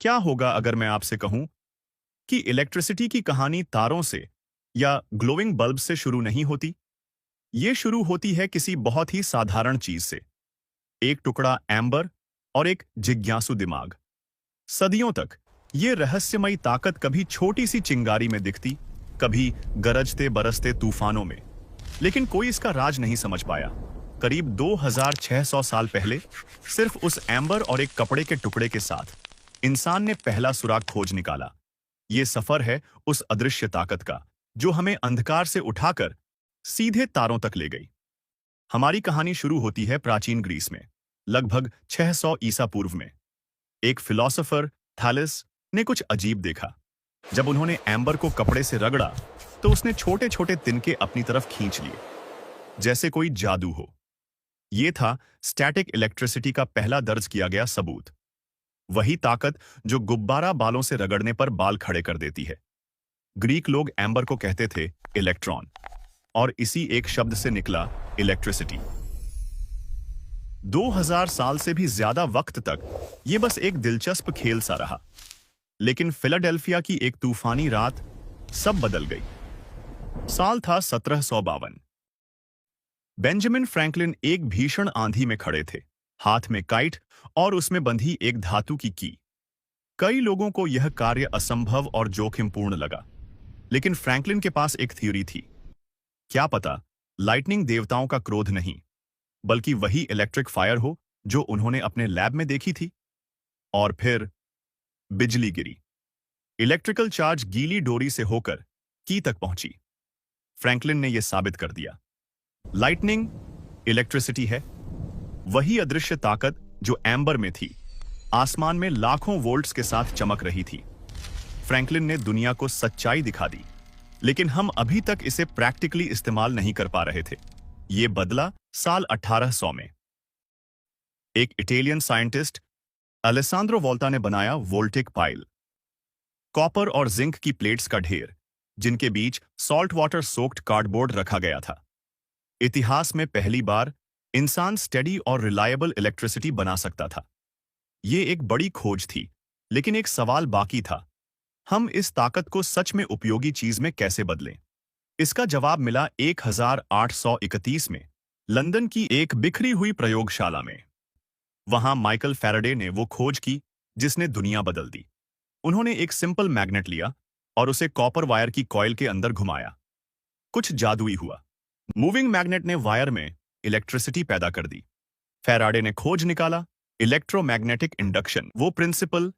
क्या होगा अगर मैं आपसे कहूं कि इलेक्ट्रिसिटी की कहानी तारों से या ग्लोइंग बल्ब से शुरू नहीं होती? ये शुरू होती है किसी बहुत ही साधारण चीज से। एक टुकड़ा एम्बर और एक जिज्ञासु दिमाग। सदियों तक ये रहस्यमयी ताकत कभी छोटी सी चिंगारी में दिखती, कभी गरजते बरसते तूफानों में, लेकिन कोई इसका राज नहीं समझ पाया। करीब 2600 साल पहले सिर्फ उस एम्बर और एक कपड़े के टुकड़े के साथ इंसान ने पहला सुराग खोज निकाला। ये सफर है उस अदृश्य ताकत का जो हमें अंधकार से उठाकर सीधे तारों तक ले गई। हमारी कहानी शुरू होती है प्राचीन ग्रीस में, लगभग 600 ईसा पूर्व में। एक फिलोसोफर थैलेस ने कुछ अजीब देखा। जब उन्होंने एम्बर को कपड़े से रगड़ा तो उसने छोटे छोटे तिनके अपनी तरफ खींच लिए, जैसे कोई जादू हो। यह था स्टैटिक इलेक्ट्रिसिटी का पहला दर्ज किया गया सबूत। वही ताकत जो गुब्बारा बालों से रगड़ने पर बाल खड़े कर देती है। ग्रीक लोग एम्बर को कहते थे इलेक्ट्रॉन, और इसी एक शब्द से निकला इलेक्ट्रिसिटी। 2000 साल से भी ज्यादा वक्त तक यह बस एक दिलचस्प खेल सा रहा, लेकिन फिलाडेल्फिया की एक तूफानी रात सब बदल गई। साल था 1752। बेंजामिन फ्रैंकलिन एक भीषण आंधी में खड़े थे, हाथ में काइट और उसमें बंधी एक धातु की की। कई लोगों को यह कार्य असंभव और जोखिमपूर्ण लगा, लेकिन फ्रैंकलिन के पास एक थ्योरी थी। क्या पता लाइटनिंग देवताओं का क्रोध नहीं, बल्कि वही इलेक्ट्रिक फायर हो जो उन्होंने अपने लैब में देखी थी। और फिर बिजली गिरी। इलेक्ट्रिकल चार्ज गीली डोरी से होकर की तक पहुंची। फ्रैंकलिन ने यह साबित कर दिया, लाइटनिंग इलेक्ट्रिसिटी है। वही अदृश्य ताकत जो एम्बर में थी, आसमान में लाखों वोल्ट्स के साथ चमक रही थी। फ्रैंकलिन ने दुनिया को सच्चाई दिखा दी, लेकिन हम अभी तक इसे प्रैक्टिकली इस्तेमाल नहीं कर पा रहे थे। यह बदला साल 1800 में। एक इटालियन साइंटिस्ट अलेसांद्रो वोल्टा ने बनाया वोल्टिक पाइल, कॉपर और जिंक की प्लेट्स का ढेर, जिनके बीच सॉल्ट वाटर सोक्ड कार्डबोर्ड रखा गया था। इतिहास में पहली बार इंसान स्टेडी और रिलायबल इलेक्ट्रिसिटी बना सकता था। यह एक बड़ी खोज थी, लेकिन एक सवाल बाकी था, हम इस ताकत को सच में उपयोगी चीज में कैसे बदलें? इसका जवाब मिला 1831 में लंदन की एक बिखरी हुई प्रयोगशाला में। वहां माइकल फैराडे ने वो खोज की जिसने दुनिया बदल दी। उन्होंने एक सिंपल मैग्नेट लिया और उसे कॉपर वायर की कॉइल के अंदर घुमाया। कुछ जादुई हुआ। मूविंग मैग्नेट ने वायर में इलेक्ट्रिसिटी पैदा कर दी। फैराडे ने खोज निकाला इलेक्ट्रोमैग्नेटिक इंडक्शन, वो प्रिंसिपल